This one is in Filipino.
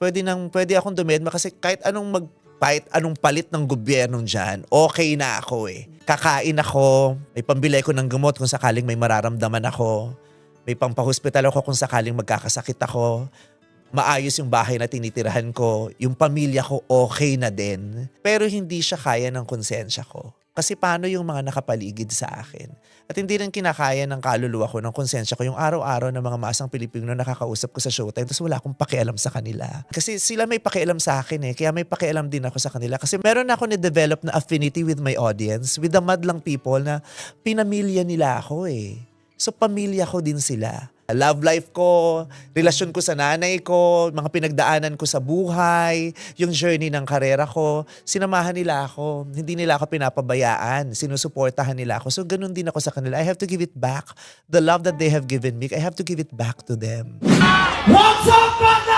Pwede akong dumedma kasi kahit anong palit ng gobyernong dyan, okay na ako eh. Kakain ako, may pambili ko ng gamot kung sakaling may mararamdaman ako, may pampahospital ako kung sakaling magkakasakit ako, maayos yung bahay na tinitirahan ko, yung pamilya ko okay na din. Pero hindi siya kaya ng konsensya ko. Kasi paano yung mga nakapaligid sa akin? At hindi rin kinakaya ng kaluluwa ko, ng konsensya ko, yung araw-araw ng mga masang Pilipino na nakakausap ko sa Showtime tapos wala akong pakialam sa kanila. Kasi sila may pakialam sa akin eh, kaya may pakialam din ako sa kanila. Kasi meron ako ni-develop na affinity with my audience, with the madlang people na pinamilya nila ako eh. So pamilya ko din sila. Love life ko, relasyon ko sa nanay ko, mga pinagdaanan ko sa buhay, yung journey ng karera ko, sinamahan nila ako. Hindi nila ako pinapabayaan, sinusuportahan nila ako. So ganun din ako sa kanila. I have to give it back. The love that they have given me, I have to give it back to them. What's up, brother?